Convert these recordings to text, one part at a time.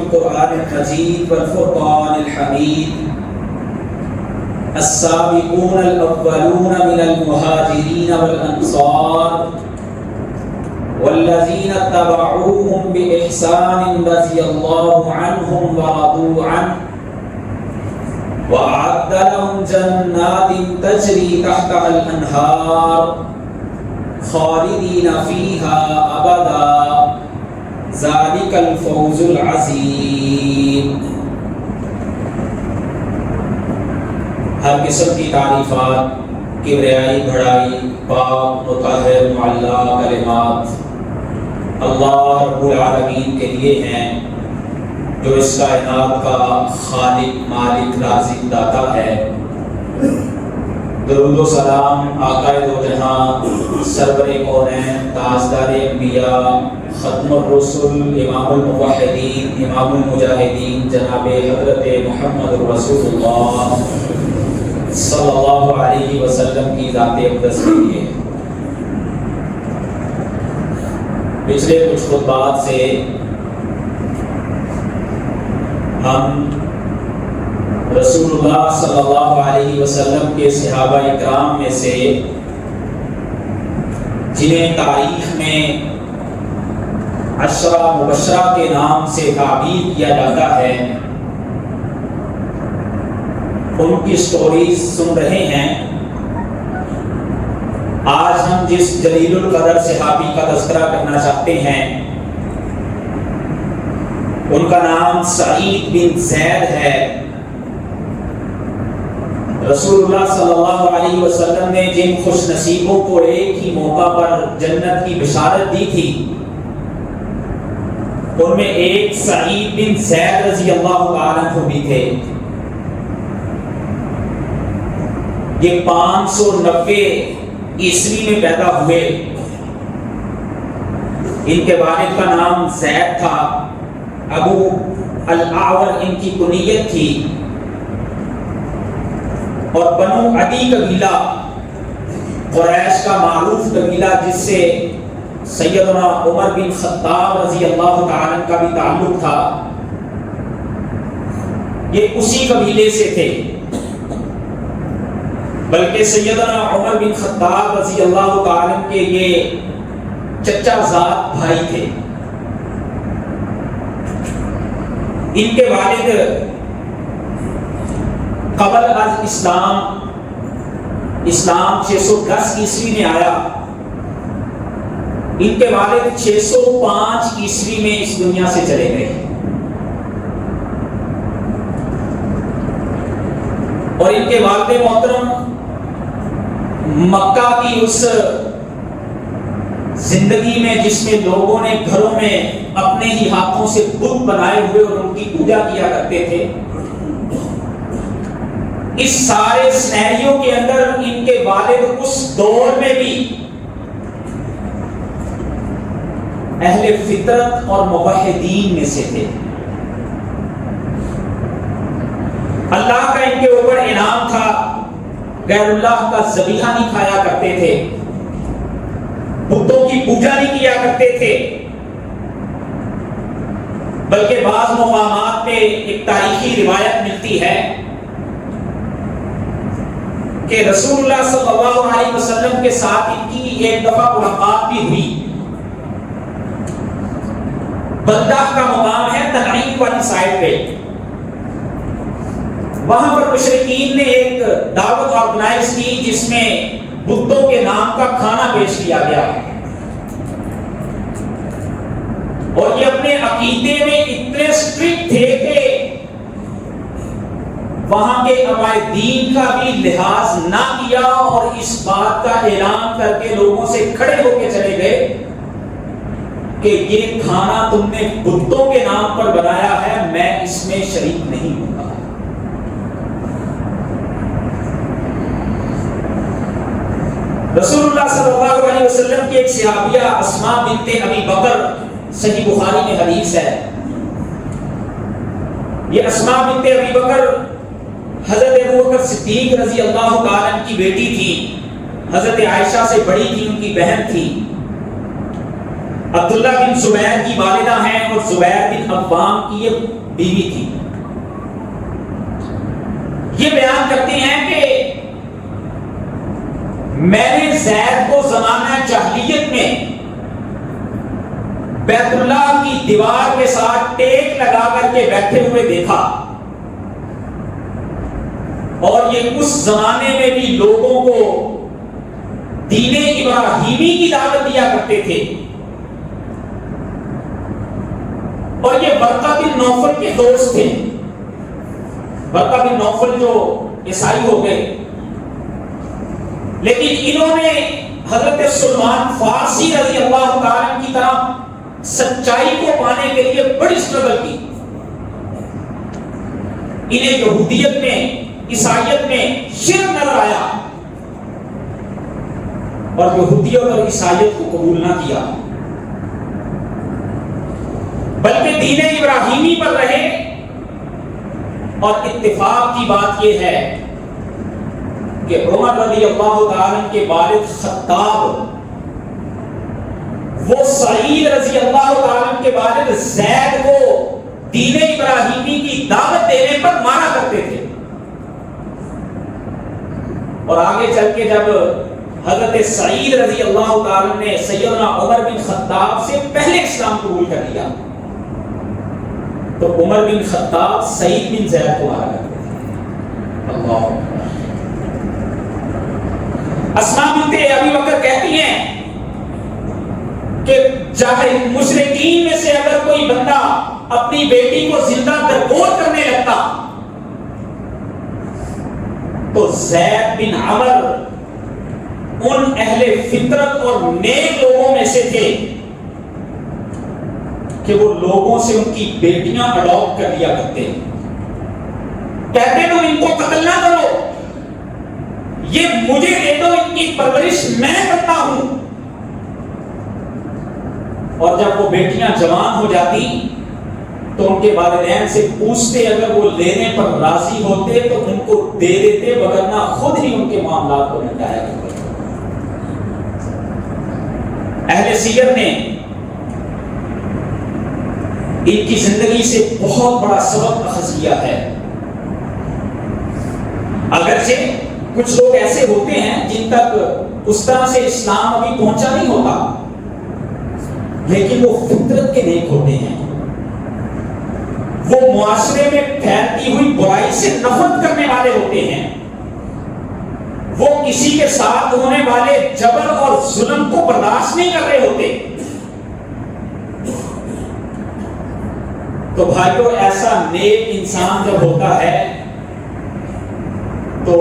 القرآن المجيد والفرقان الحميد السابقون الأولون من المهاجرين والأنصار والذين اتبعوهم بإحسان رضي الله عنهم ورضوا عنه وأعد لهم جنات تجري تحتها الأنهار خالدين فيها أبدا ذلك الفوز العظيم۔ ہر قسم کی تعریفات، کبریائی، بڑائی، پاک، مطہر، معلا کلمات اللہ رب العالمین کے لیے ہیں، جو اس کائنات کا خالق، مالک، رازق، داتا ہے۔ درود و سلام آقا دو جہاں، سرور کونین، تاجدار انبیاء، ختم الرسل، امام الموحدین، امام المجاہدین، جناب حضرت محمد رسول اللہ صلی اللہ علیہ وسلم کی ذات اقدس کے لیے۔ پچھلے کچھ خطبات سے ہم رسول اللہ صلی اللہ علیہ وسلم کے صحابہ اکرام میں سے جنہیں تاریخ میں عشرہ مبشرہ کے نام سے تعبیر کیا جاتا ہے، ان کی سٹوریز سن رہے ہیں۔ آج ہم جس جلیل القدر صحابی کا تذکرہ کرنا چاہتے ہیں، ان کا نام سعید بن زید ہے۔ رسول اللہ صلی اللہ علیہ وسلم نے جن خوش نصیبوں کو ایک ہی موقع پر جنت کی بشارت دی تھی، ان میں ایک سعید بن زید رضی اللہ تعالیٰ عنہ بھی تھے۔ یہ 590 عیسوی میں پیدا ہوئے۔ ان کے والد کا نام زید تھا، ابو الاعور ان کی کنیت تھی، اور بنو عدی قبیلہ قریش کا معروف قبیلہ جس سے سیدنا عمر بن خطاب رضی اللہ تعالیٰ عنہ کا بھی تعلق تھا، یہ اسی قبیلے سے تھے۔ بلکہ سیدنا عمر بن خطاب رضی اللہ تعالیٰ عنہ کے یہ چچا زاد بھائی تھے۔ ان کے والد قبل از اسلام 610 عیسوی میں آیا، ان کے والد 605 عیسوی میں اس دنیا سے چلے گئے، اور ان کے والد محترم مکہ کی اس زندگی میں جس میں لوگوں نے گھروں میں اپنے ہی ہاتھوں سے بت بنائے ہوئے اور ان کی پوجا کیا کرتے تھے، اس سارے سینیریو کے اندر ان کے والد اس دور میں بھی اہل فطرت اور موحدین میں سے تھے۔ اللہ کا ان کے اوپر انعام تھا، غیر اللہ کا ذبیحہ نہیں کھایا کرتے تھے، بتوں کی پوجا نہیں کیا کرتے تھے، بلکہ بعض مقامات پہ ایک تاریخی روایت ملتی ہے کہ رسول اللہ صلی اللہ علیہ وسلم کے ساتھ ان کی ایک دفعہ ملاقات بھی ہوئی۔ بلدہ کا مقام ہے تنعیم والی سائڈ پہ، وہاں پر مشرکین نے ایک دعوت آرگنائز کی جس میں بتوں کے نام کا کھانا پیش کیا گیا، اور یہ اپنے عقیدے میں اتنے سٹرکٹ تھے کہ وہاں کے عقائدین کا بھی لحاظ نہ کیا، اور اس بات کا اعلان کر کے لوگوں سے کھڑے ہو کے چلے گئے کہ یہ کھانا تم نے بتوں کے نام پر بنایا ہے، میں اس میں شریک نہیں ہوں گا۔ رسول اللہ صلی اللہ علیہ وسلم کی ایک صحابیہ اسماء بنت ابی بکر، صحیح بخاری میں حدیث ہے، یہ اسماء بنت ابی بکر حضرت ابوبکر صدیق رضی اللہ تعالیٰ عنہ کی بیٹی تھی، حضرت عائشہ سے بڑی تھی، ان کی بہن تھی۔ عبداللہ بن زبیر کی والدہ ہیں اور زبیر بن عوام کی یہ بیوی تھی. یہ بیان کرتے ہیں کہ میں نے زید کو زمانہ جاہلیت میں بیت اللہ کی دیوار کے ساتھ ٹیک لگا کر کے بیٹھے ہوئے دیکھا، اور یہ اس زمانے میں بھی لوگوں کو دین ابراہیمی کی دعوت دیا کرتے تھے. اور یہ ورقہ بن نوفل کے دوست تھے. ورقہ بن نوفل جو عیسائی ہو گئے، لیکن انہوں نے حضرت سلمان فارسی رضی اللہ تعالیٰ کی طرح سچائی کو پانے کے لیے بڑی اسٹرگل کی. انہیں یہودیت میں، عیسائیت میں شرک نظر آیا اور یہودیت اور عیسائیت کو قبول نہ کیا، بلکہ دین ابراہیمی پر رہے. اور اتفاق کی بات یہ ہے کہ عمر رضی اللہ تعالیٰ کے والد خطاب وہ سعید رضی اللہ تعالیٰ کے والد زید کو دین ابراہیمی کی دعوت دینے پر مانا کرتے تھے. اور آگے چل کے جب حضرت سعید رضی اللہ تعالیٰ نے سیدنا عمر بن خطاب سے پہلے اسلام قبول کر لیا، تو عمر بن خطاب سعید بن زید کو مارا کرتے تھے. اللہ اسماء بنت ابی بکر کہتی ہیں کہ چاہے مشرکین میں سے اگر کوئی بندہ اپنی بیٹی کو زندہ درگور کرنے لگتا تو زید بن عمر ان اہل فطرت اور نیک لوگوں میں سے تھے کہ وہ لوگوں سے ان کی بیٹیاں اڈاپٹ کر لیا کرتے ہیں. کہتے تو ان کو قتل نہ کرو، یہ مجھے دے دو، ان کی پرورش میں کرتا ہوں. اور جب وہ بیٹیاں جوان ہو جاتی تو ان کے والدین سے پوچھتے، اگر وہ لینے پر راضی ہوتے تو ان کو دے دیتے، وگرنہ خود ہی ان کے معاملات کو نپٹایا کرتے. اہل سیر نے ان کی زندگی سے بہت بڑا سبق اخذ کیا ہے. اگرچہ کچھ لوگ ایسے ہوتے ہیں جن تک اس طرح سے اسلام ابھی پہنچا نہیں ہوتا، لیکن وہ فطرت کے نیک ہوتے ہیں. وہ معاشرے میں پھیلتی ہوئی برائی سے نفرت کرنے والے ہوتے ہیں. وہ کسی کے ساتھ ہونے والے جبر اور ظلم کو برداشت نہیں کر رہے ہوتے. تو بھائیو، ایسا نیک انسان جب ہوتا ہے تو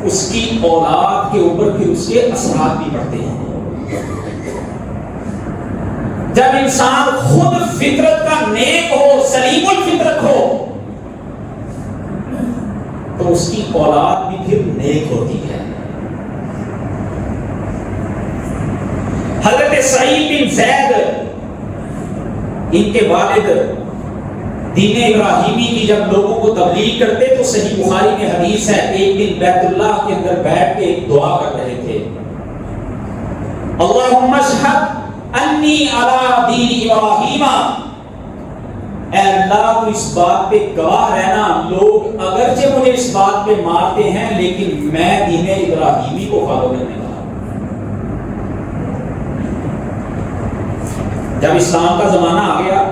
اس کی اولاد کے اوپر پھر اس کے اثرات بھی پڑتے ہیں. جب انسان خود فطرت کا نیک ہو، سلیم الفطرت ہو، تو اس کی اولاد بھی پھر نیک ہوتی ہے. حضرت سعید بن زید ان کے والد دین ابراہیمی کی جب لوگوں کو تبلیغ کرتے تو صحیح بخاری میں حدیث ہے، ایک دن بیت اللہ کے اندر بیٹھ کے ایک دعا کر رہے تھے، اللہم اشہد انی علی دین ابراہیم. اے اللہ تو اس بات پہ گواہ رہنا، لوگ اگرچہ مجھے اس بات پہ مارتے ہیں لیکن میں دین ابراہیمی کو فالو کرنے والا. جب اسلام کا زمانہ آ گیا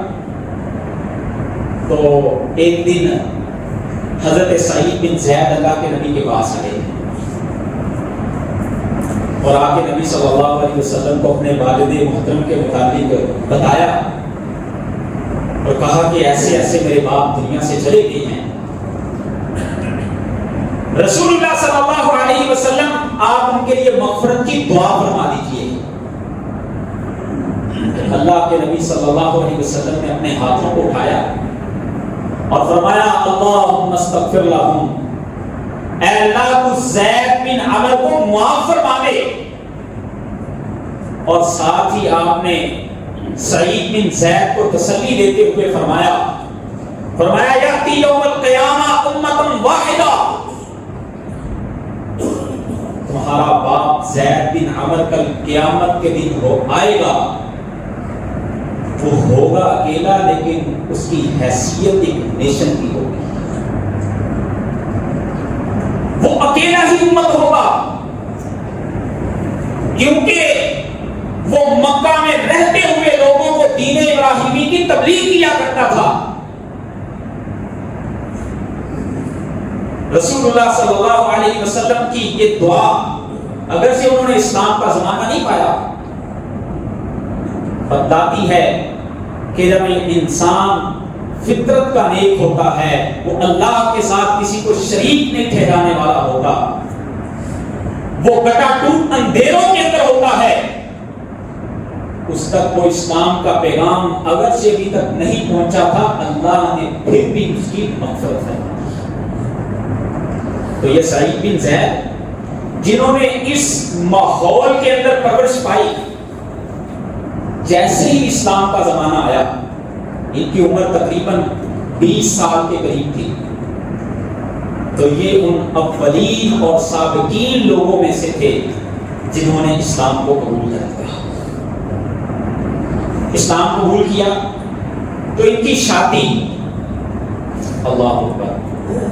تو ایک دن حضرت سعید بن زید اللہ کے نبی کے پاس آئے اور آ کے نبی صلی اللہ علیہ وسلم کو اپنے والد محترم کے متعلق بتایا اور کہا کہ ایسے ایسے میرے باپ دنیا سے چلے گئے ہیں. رسول اللہ صلی اللہ علیہ وسلم آپ ان کے لیے مغفرت کی دعا فرما دیجیے. اللہ کے نبی صلی اللہ علیہ وسلم نے اپنے ہاتھوں کو اٹھایا اور فرمایا اللہم استغفر لہم، اے اللہ تو زید بن عمر کو معاف فرما دے. اور ساتھ ہی آپ نے سعید بن زید کو تسلی دیتے ہوئے فرمایا یاتی یوم القیامہ امۃ واحدہ، تمہارا باپ زید بن عمر کل قیامت کے دن آئے گا وہ ہوگا اکیلا لیکن اس کی حیثیت ایک نیشن کی ہوگی. وہ اکیلا ہی امت ہوگا کیونکہ وہ مکہ میں رہتے ہوئے لوگوں کو دین ابراہیمی کی تبلیغ کیا کرتا تھا. رسول اللہ صلی اللہ علیہ وسلم کی یہ دعا اگرچہ انہوں نے اسلام کا زمانہ نہیں پایا بتاتی ہے کہ جب انسان فطرت کا نیک ہوتا ہے وہ اللہ کے ساتھ کسی کو شریک نہیں ٹھہرانے والا ہوتا, وہ گٹا ٹوٹ اندھیروں کے اندر ہوتا ہے, اس تک وہ اسلام کا پیغام اگرچہ ابھی تک نہیں پہنچا تھا اللہ نے پھر بھی اس کی مغفرت فرمائی. تو یہ سعید بن زید جنہوں نے اس ماحول کے اندر پرورش پائی, جیسے ہی اسلام کا زمانہ آیا ان کی عمر تقریباً 20 سال کے قریب تھی, تو یہ ان اولین اور سابقین لوگوں میں سے تھے جنہوں نے اسلام کو قبول کر لیا. اسلام قبول کیا تو ان کی شادی اللہ اکبر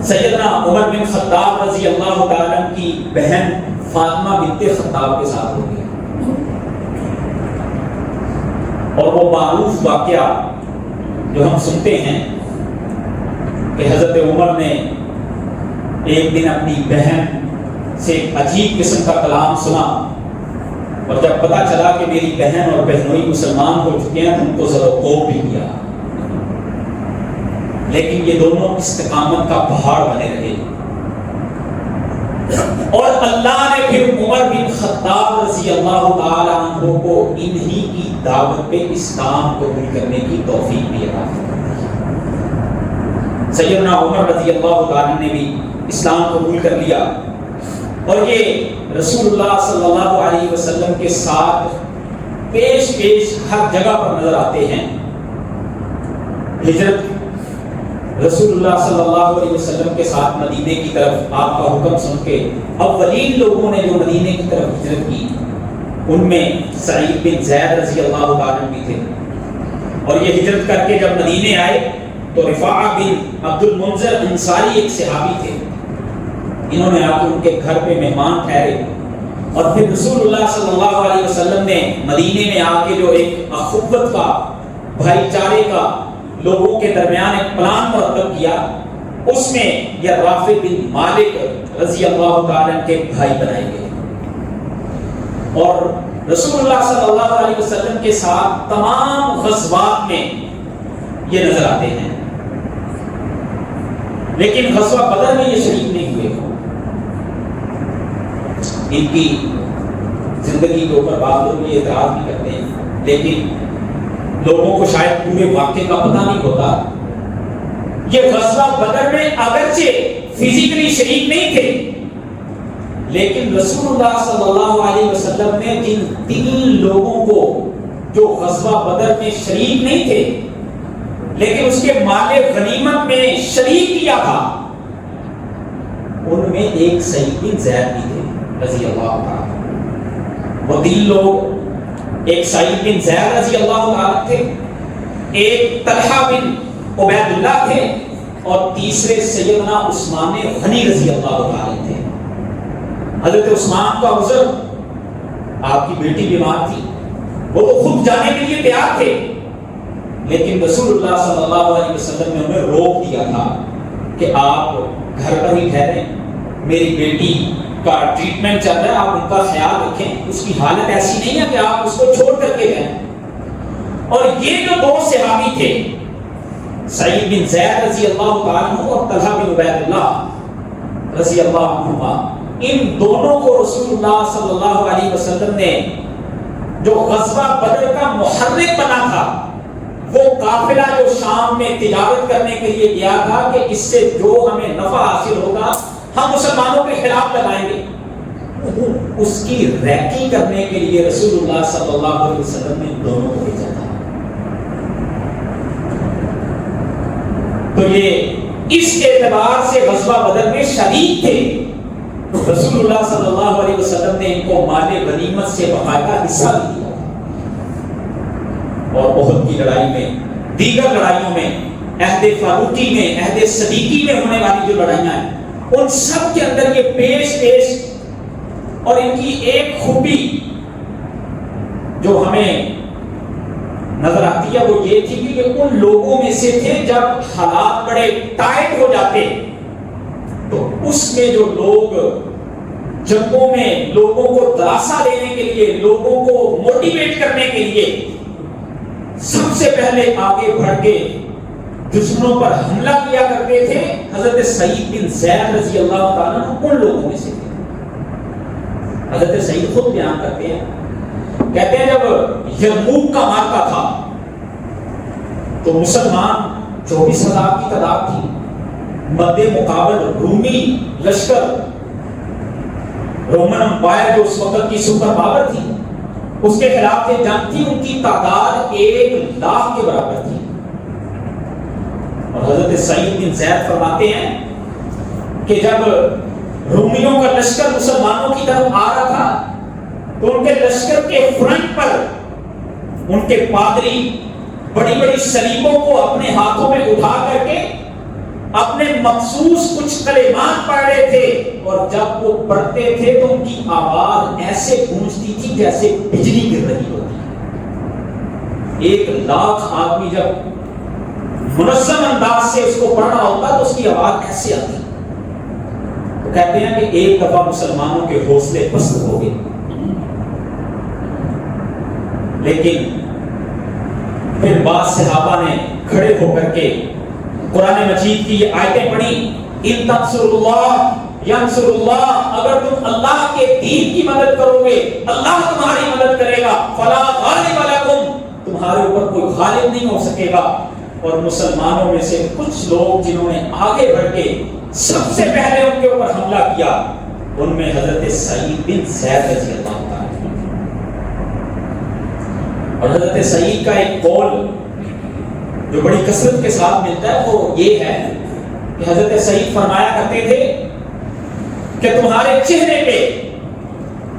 سیدنا عمر بن خطاب رضی اللہ تعالیٰ عنہ کی بہن فاطمہ بنت خطاب کے ساتھ ہو گئی. اور وہ معروف واقعہ جو ہم سنتے ہیں کہ حضرت عمر نے ایک دن اپنی بہن سے عجیب قسم کا کلام سنا, اور جب پتا چلا کہ میری بہن اور بہنوئی مسلمان ہو چکے ہیں تو ان کو ذرا خوف بھی کیا, لیکن یہ دونوں استقامت کا پہاڑ بنے رہے. اور اللہ نے پھر عمر بن خطاب رضی اللہ تعالی عنہ کو انہی کی دعوت پہ اسلام قبول کرنے کی توفیق بھی عطا فرمائی. سیدنا عمر رضی اللہ تعالی نے بھی اسلام قبول کر لیا, اور یہ رسول اللہ صلی اللہ علیہ وسلم کے ساتھ پیش پیش ہر جگہ پر نظر آتے ہیں. ہجرت رسول اللہ صلی اللہ علیہ وسلم کے ساتھ مدینے کی طرف آپ کا حکم سن کے اولین لوگوں نے جو مدینے کی طرف ہجرت کی ان میں سعید بن زید رضی اللہ تعالیٰ بھی تھے. اور یہ ہجرت کر کے جب مدینے آئے تو رفاعہ بن عبد المنذر انصاری ایک صحابی تھے, انہوں نے آ کے ان کے گھر پہ مہمان ٹھہرے, اور پھر رسول اللہ صلی اللہ علیہ وسلم نے مدینے میں آ کے جو ایک اخوت کا بھائی چارے کا لوگوں کے درمیان ایک پلان مرتب کیا, اس میں یہ رافع بن مالک رضی اللہ تعالیٰ کے بھائی بنائے گئے. اور رسول اللہ صلی اللہ علیہ وسلم کے ساتھ تمام غزوات میں یہ نظر آتے ہیں, لیکن غزوہ بدر میں یہ شریک نہیں ہوئے. ان کی زندگی کے اوپر بعض لوگ یہ اعتراض بھی کرتے ہیں, لیکن لوگوں کو شاید پورے واقعے کا پتہ نہیں ہوتا. یہ غزوہ بدر میں اگرچہ فزیکلی شریک نہیں تھے, لیکن رسول اللہ صلی اللہ علیہ وسلم نے جن 3 لوگوں کو جو غزوہ بدر میں شریک نہیں تھے لیکن اس کے مال غنیمت میں شریک کیا تھا, ان میں ایک سعید بن زید بھی تھے رضی اللہ تعالیٰ. وہ 3 لوگ ایک سعید بن زید رضی اللہ تعالیٰ تھے, ایک طلحہ بن عبید اللہ تھے, اور تیسرے سیدنا عثمان غنی رضی اللہ تعالیٰ تھے. حضرت عثمان کا عذر, آپ کی بیٹی بیمار تھی, وہ تو خود جانے کے لیے تیار تھے, لیکن رسول اللہ صلی اللہ علیہ وسلم نے انہیں روک دیا تھا کہ آپ گھر پر ہی ٹھہریں, میری بیٹی کا ٹریٹمنٹ چل رہا ہے, آپ ان کا خیال رکھیں, اس کی حالت ایسی نہیں ہے کہ آپ اس کو چھوڑ کر کے جائیں. اور یہ جو 2 صحابی تھے سعید بن زید رضی اللہ تعالیٰ عنہ اور طلحہ بن عبید اللہ رضی اللہ عنہما, ان دونوں کو رسول اللہ صلی اللہ علیہ وسلم نے جو غزوہ بدر کا محرک بنا تھا, وہ قافلہ جو شام میں تجارت کرنے کے لیے گیا تھا کہ اس سے جو ہمیں نفع حاصل ہوگا ہم مسلمانوں کے خلاف لگائیں گے, اس کی ریکی کرنے کے لیے رسول اللہ صلی اللہ علیہ وسلم نے دونوں کو بھیجا تھا. تو یہ اس اعتبار سے غزوہ بدر میں شریک تھے. رسول اللہ صلی اللہ علیہ وسلم نے ان کو مال غنیمت سے باقاعدہ حصہ دیا. اور احد کی لڑائی میں، دیگر لڑائیوں میں، عہد فاروقی میں، عہد صدیقی میں ہونے والی جو لڑائیاں ہیں، ان سب کے اندر یہ پیش اور ان کی ایک خوبی جو ہمیں نظر آتی ہے وہ یہ تھی کہ یہ ان لوگوں میں سے تھے جب حالات بڑے ٹائٹ ہو جاتے تو اس میں جو لوگ جنگوں میں لوگوں کو دلاسا دینے کے لیے، لوگوں کو موٹیویٹ کرنے کے لیے سب سے پہلے آگے بڑھ کے دشمنوں پر حملہ کیا کرتے تھے، حضرت سعید بن زید رضی اللہ تعالیٰ عنہ ان لوگوں میں سے تھے۔ حضرت سعید خود بیان کرتے ہیں، کہتے ہیں جب یرموک کا معرکہ تھا تو مسلمان 24,000 کی تعداد تھی، مد مقابل رومی لشکر، رومن امپائر جو اس وقت کی سپر پاور تھی، اس کے خلاف یہ جنگ تھی، ان کی تعداد 1,00,000 کے برابر تھی۔ اور حضرت سعید بن زید فرماتے ہیں کہ جب رومیوں کا لشکر مسلمانوں کی طرف آ رہا تھا تو ان کے لشکر کے فرنٹ پر ان کے پادری بڑی بڑی صلیبوں کو اپنے ہاتھوں میں اٹھا کر کے اپنے مخصوص کچھ کلمات پڑھ رہے تھے، اور جب وہ پڑھتے تھے تو ان کی آواز ایسے گونجتی تھی جیسے بجلی گر رہی ہوتی ہے۔ 1,00,000 آدمی جب منظم انداز سے اس کو پڑھنا ہوتا تو اس کی آواز ایسے آتی۔ تو کہتے ہیں کہ ایک دفعہ مسلمانوں کے حوصلے پست ہو گئے، لیکن پھر بعض صحابہ نے کھڑے ہو کر کے قرآن مجید کی یہ آیتیں پڑھی، ان تنصروا اللہ ینصر اللہ، اگر تم اللہ کے دین کی مدد کرو گے اللہ تمہاری مدد کرے گا، فلا غالب لکم، تمہارے اوپر کوئی غالب نہیں ہو سکے گا۔ اور مسلمانوں میں سے کچھ لوگ جنہوں نے آگے بڑھ کے سب سے پہلے ان کے اوپر حملہ کیا، ان میں حضرت سعید بن زید رضی اللہ تعالیٰ۔ اور حضرت سعید کا ایک قول جو بڑی کثرت کے ساتھ ملتا ہے وہ یہ ہے کہ حضرت سعید فرمایا کرتے تھے کہ تمہارے چہرے پہ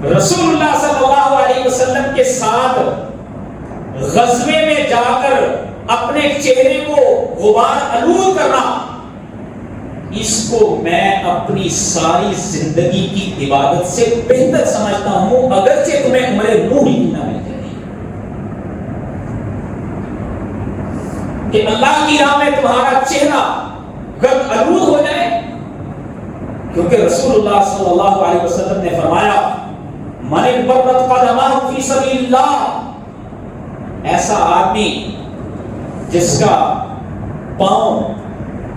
رسول اللہ صلی اللہ علیہ وسلم کے ساتھ غزوے میں جا کر اپنے چہرے کو غبار آلود کرنا، اس کو میں اپنی ساری زندگی کی عبادت سے بہتر سمجھتا ہوں، اگرچہ تمہیں عمر نوح ہی نہ مل جائے، کہ اللہ کی راہ میں تمہارا چہرہ گرد آلود ہو جائے، کیونکہ رسول اللہ صلی اللہ علیہ وسلم نے فرمایا من انبرت قدمہ فی سبیل اللہ، ایسا آدمی جس کا پاؤں،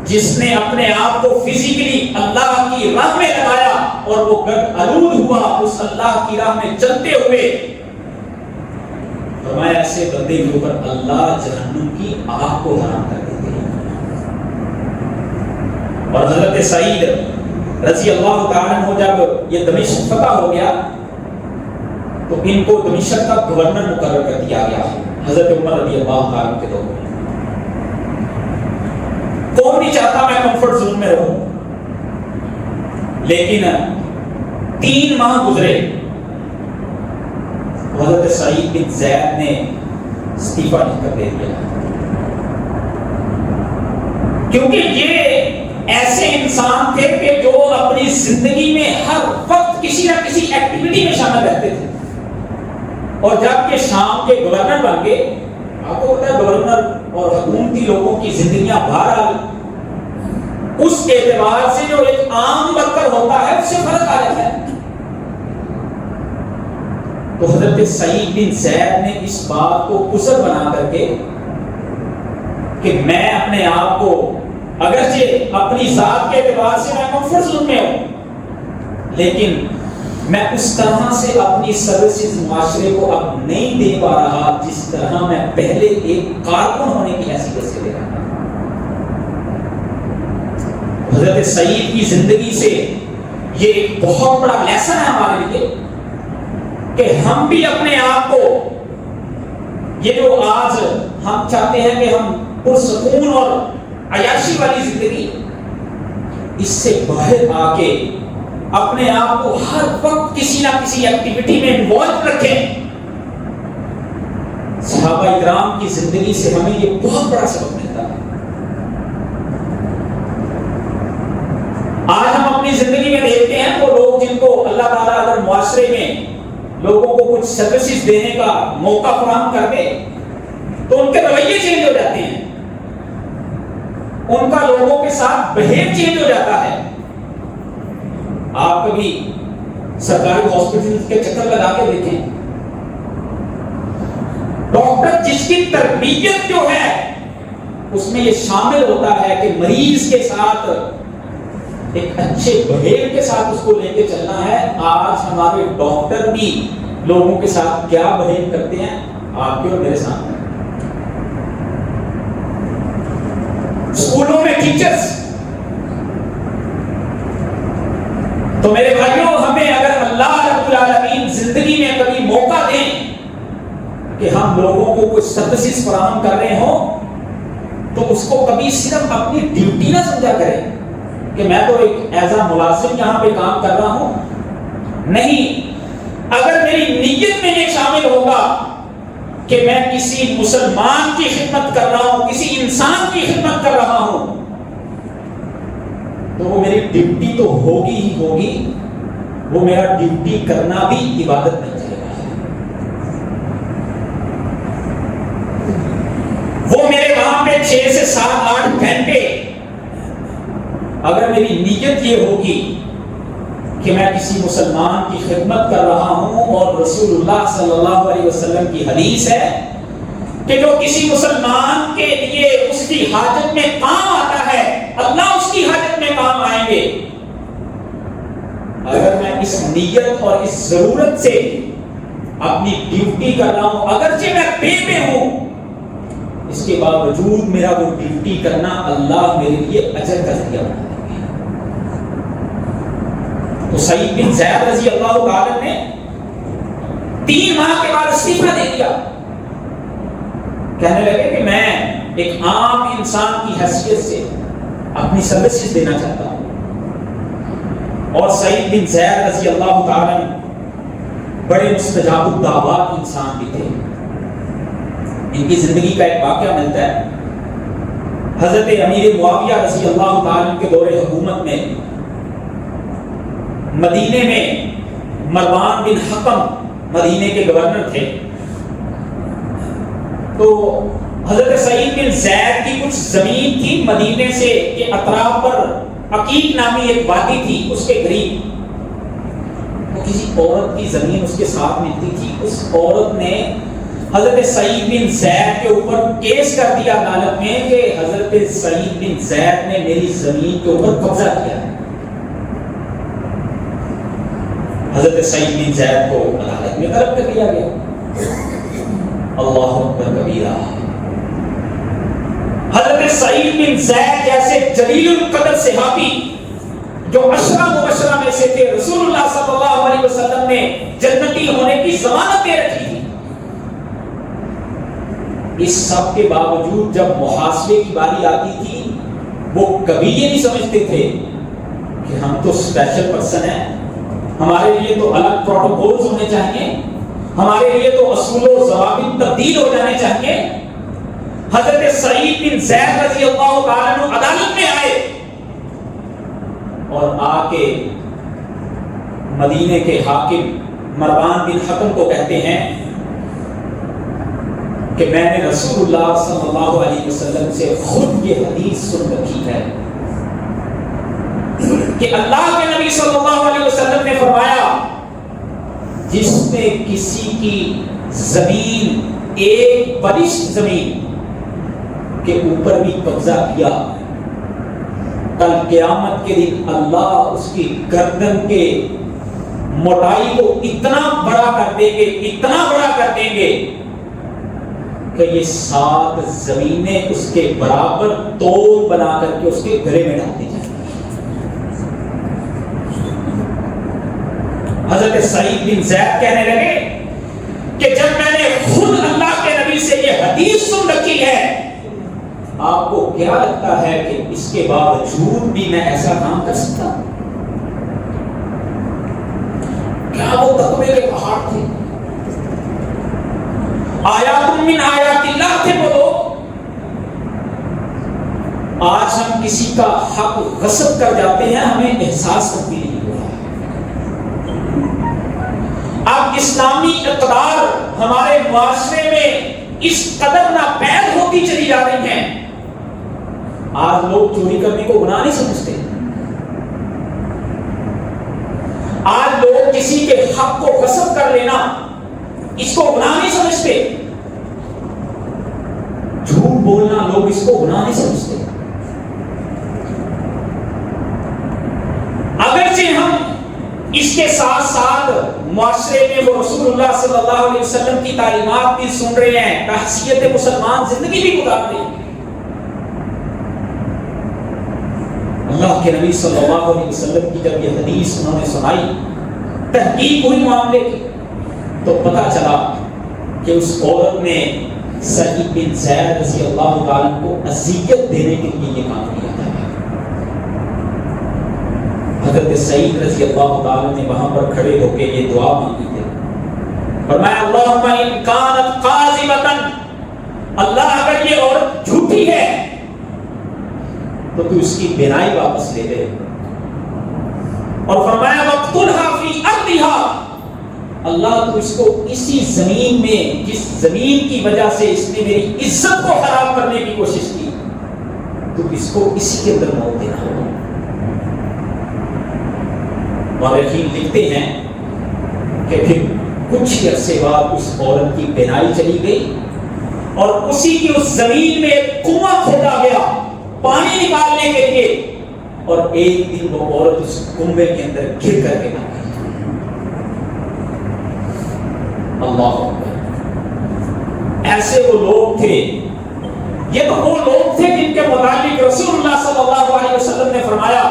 جس نے اپنے آپ کو فزیکلی اللہ کی راہ میں لگایا اور وہ گرد آلود ہوا اس اللہ کی راہ میں چلتے ہوئے، فرمایا ایسے بندے کے اوپر اللہ جہنم کی آگ کو حرام کر دیتے ہیں۔ اور حضرت سعید رضی اللہ تعالیٰ عنہ جب یہ دمشق فتح ہو گیا تو ان کو دمشق کا گورنر مقرر کر دیا گیا حضرت عمر رضی اللہ تعالیٰ کے دور میں۔ کون نہیں چاہتا میں کمفرٹ زون میں رہوں، لیکن 3 ماہ گزرے، حضرت سعید بن زید نے استعفیٰ لکھ کر دے دیا، کیونکہ یہ ایسے انسان تھے کہ جو اپنی زندگی میں ہر وقت کسی نہ کسی ایکٹیویٹی میں شامل رہتے تھے، اور جب یہ شام کے گورنر بن گئے، آپ کو پتا ہے گورنر اور حکومتی لوگوں کی زندگیاں بہرحال اس اعتبار سے جو ایک عام ورکر ہوتا ہے اس سے فرق آ جاتا ہے۔ تو حضرت سعید بن زید نے اس بات کو عذر بنا کر کے کہ میں اپنے آپ کو اگرچہ اپنی ذات کے اعتبار سے میں کمفرٹ زون میں ہوں، لیکن میں اس طرح سے اپنی سروسز معاشرے کو اب نہیں دے پا رہا جس طرح میں پہلے ایک کارکن ہونے کی حیثیت سے دے رہا تھا۔ حضرت سعید کی زندگی سے یہ ایک بہت بڑا لیسن ہے ہمارے لیے کہ ہم بھی اپنے آپ کو، یہ جو آج ہم چاہتے ہیں کہ ہم پرسکون اور عیاشی والی زندگی، اس سے باہر آ کے اپنے آپ کو ہر وقت کسی نہ کسی ایکٹیویٹی میں انوالو رکھیں، صحابہ اکرام کی زندگی سے ہمیں یہ بہت بڑا سبق ملتا ہے۔ آج ہم اپنی زندگی میں دیکھتے ہیں وہ لوگ جن کو اللہ تعالیٰ اگر معاشرے میں لوگوں کو کچھ سروسز دینے کا موقع فراہم کر دے تو ان کے رویے چینج ہو جاتے ہیں، ان کا لوگوں کے ساتھ بہیو چینج ہو جاتا ہے۔ آپ کبھی سرکاری ہاسپٹل کے چکر لگا کے دیکھیں، ڈاکٹر جس کی تربیت جو ہے اس میں یہ شامل ہوتا ہے کہ مریض کے ساتھ ایک اچھے بہیو کے ساتھ اس کو لے کے چلنا ہے۔ آج ہمارے ڈاکٹر بھی لوگوں کے ساتھ کیا بہیو کرتے ہیں آپ کے اور میرے سامنے۔ اسکولوں میں ٹیچرز، تو میرے بھائیوں ہمیں اگر اللہ رب العالمین زندگی میں کبھی موقع دیں کہ ہم لوگوں کو کچھ سروسز فراہم کر رہے ہوں تو اس کو کبھی صرف اپنی ڈیوٹی نہ سمجھا کریں کہ میں تو ایک ایز اے ملازم یہاں پہ کام کر رہا ہوں۔ نہیں، اگر میری نیت میں یہ شامل ہوگا کہ میں کسی مسلمان کی خدمت کر رہا ہوں، کسی انسان کی خدمت کر رہا ہوں، تو وہ میری ڈیوٹی تو ہوگی ہی ہوگی، وہ میرا ڈیوٹی کرنا بھی عبادت بن جائے گا۔ وہ میرے وہاں پہ 6 سے 7 8 گھنٹے اگر میری نیت یہ ہوگی کہ میں کسی مسلمان کی خدمت کر رہا ہوں، اور رسول اللہ صلی اللہ علیہ وسلم کی حدیث ہے کہ جو کسی مسلمان کے لیے اس کی حاجت میں کام آتا ہے اللہ اس کی حاجت میں کام آئیں گے۔ اگر میں اس نیت اور اس ضرورت سے اپنی ڈیوٹی کر رہا ہوں، اگرچہ میں پے پہ ہوں، اس کے باوجود میرا وہ ڈیوٹی کرنا اللہ میرے لیے اجر کا ذریعہ بنا دیں گے۔ تو سعید بن زید رضی اللہ تعالی نے 3 ماہ کے بعد استعفا دے دیا، کہنے لگے کہ میں ایک عام انسان کی حیثیت سے اپنی سروسز دینا چاہتا ہوں۔ اور سعید بن زید رضی اللہ تعالی بڑے مستجاب الدعوات انسان بھی تھے۔ ان کی زندگی کا ایک واقعہ ملتا ہے، حضرت امیر معاویہ رضی اللہ تعالی کے دور حکومت میں مدینے میں مروان بن حکم مدینے کے گورنر تھے۔ تو حضرت سعید بن زید کی کچھ زمین تھی مدینے سے کے اطراف پر، عقیق نامی ایک وادی تھی اس کے قریب، تو کسی عورت کی زمین اس کے ساتھ ملتی تھی۔ اس عورت نے حضرت سعید بن زید کے اوپر کیس کر دیا عدالت میں کہ حضرت سعید بن زید نے میری زمین کے اوپر قبضہ کیا ہے۔ حضرت سعید بن زید کو عدالت میں طلب کر لیا گیا۔ اللہ اکبر کبیرہ۔ حضرت سعید بن زید جیسے جلیل القدر صحابی جو 10 مبشرہ میں سے تھے، رسول اللہ صلی اللہ علیہ وسلم نے جنتی ہونے کی ضمانت دے رکھی تھی، اس سب کے باوجود جب محاسبے کی باری آتی تھی وہ کبھی یہ نہیں سمجھتے تھے کہ ہم تو اسپیشل پرسن ہیں، ہمارے لیے تو الگ پروٹوکولز ہونے چاہیے، ہمارے لیے تو اصول و ضوابط تبدیل ہو جانے چاہیے۔ حضرت سعید بن زید رضی اللہ تعالیٰ عنہ عدالت میں آئے اور آ کے مدینے کے حاکم مروان بن حکم کو کہتے ہیں کہ میں نے رسول اللہ صلی اللہ علیہ وسلم سے خود یہ حدیث سن رکھی ہے کہ اللہ کے نبی صلی اللہ علیہ وسلم نے فرمایا جس نے کسی کی زمین ایک بلشت زمین کے اوپر بھی قبضہ کیا، کل قیامت کے دن اللہ اس کی گردن کے موٹائی کو اتنا بڑا کر دیں گے، اتنا بڑا کر دیں گے کہ یہ 7 زمینیں اس کے برابر تول بنا کر کے اس کے گلے میں ڈال دی جائیں۔ حضرت سعید بن زید کہنے لگے کہ جب میں نے خود اللہ کے نبی سے یہ حدیث سن رکھی ہے، آپ کو کیا لگتا ہے کہ اس کے باوجود بھی میں ایسا کام کر سکتا ہوں؟ کیا وہ تقوی کے پہاڑ تھے؟ آیات من آیات اللہ تھے وہ لوگ، آج ہم کسی کا حق غصب کر جاتے ہیں، ہمیں احساس بھی نہیں ہو رہا۔ اب اسلامی اقدار ہمارے معاشرے میں اس قدر ناپید ہوتی چلی جا رہی ہیں، آج لوگ چوری کرنے کو گناہ نہیں سمجھتے، آج لوگ کسی کے حق کو غصب کر لینا اس کو گناہ نہیں سمجھتے، جھوٹ بولنا لوگ اس کو گناہ نہیں سمجھتے۔ اگرچہ ہم اس کے ساتھ ساتھ معاشرے میں وہ رسول اللہ صلی اللہ علیہ وسلم کی تعلیمات بھی سن رہے ہیں، بحیثیت مسلمان زندگی بھی گزار رہے ہیں۔ اللہ کے نبی صلی اللہ علیہ وسلم کی جب یہ حدیث انہوں نے سنائی، تحقیق ہوئی معاملے کی، تو پتہ چلا کہ اس عورت نے سعید بن زید رضی اللہ تعالیٰ کو اذیت دینے کے لیے یہ کام کیا تھا۔ حضرت سعید رضی اللہ تعالیٰ نے وہاں پر کھڑے ہو کے یہ دعا مانگی تھی، فرمایا اللہم ان کانت قاذبۃ، اللہ اگر یہ عورت جھوٹی ہے تو تو اس کی بینائی واپس لے لے، اور فرمایا وقتلھا فی ارضھا، اللہ تو اس کو اسی زمین میں، جس زمین کی وجہ سے اس نے میری عزت کو خراب کرنے کی کوشش کی، تو اس کو اسی کے اندر موت دینا۔ مورخین لکھتے ہیں کہ پھر کچھ عرصے بعد اس عورت کی بینائی چلی گئی، اور اسی کی اس زمین میں ایک کنواں کھودا گیا پانی نکالنے کے لیے، اور ایک دن وہ عورت اس کنویں کے اندر گر کر کے مر گئی۔ اللہ اکبر، ایسے وہ لوگ تھے، یہ تو وہ لوگ تھے جن کے متعلق رسول اللہ صلی اللہ علیہ وسلم نے فرمایا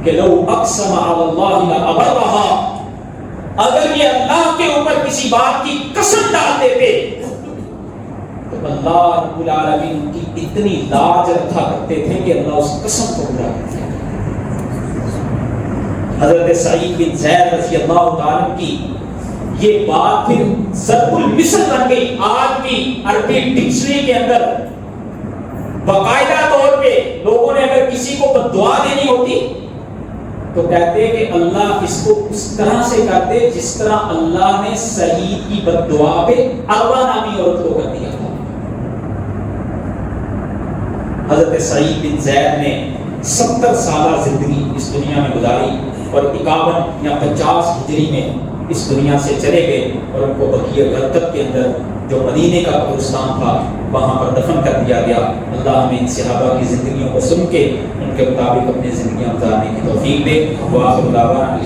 کہ لو اقسم علی اللہ لابرها، اگر یہ اللہ کے اوپر کسی بات کی قسم ڈال دیتے تو اللہ رب العالمین کی اتنی لاج رکھا کرتے تھے کہ اللہ اس قسم کو پورا کرتے تھے۔ حضرت سعید بن زید رضی اللہ تعالیٰ کی یہ بات پھر ضرب المثل بن گئی۔ آج بھی عربی ڈکشنری کے اندر باقاعدہ طور پہ لوگوں نے اگر کسی کو بددعا دینی ہوتی تو کہتے کہ اللہ اس کو اس طرح سے کرتے جس طرح اللہ نے سعید کی بددعا پہ اروا نامی عورت کو کر دیا تھا۔ حضرت سعید بن زید نے 70 سالہ زندگی اس دنیا میں گزاری، اور 51 یا 50 ہجری میں اس دنیا سے چلے گئے، اور ان کو بقیہ غرقد کے اندر جو مدینے کا قبرستان تھا وہاں پر دفن کر دیا گیا۔ اللہ ہمیں ان صحابہ کی زندگیوں کو سن کے ان کے مطابق اپنی زندگیاں گزارنے کی توفیق دے۔ وآخر دعوانا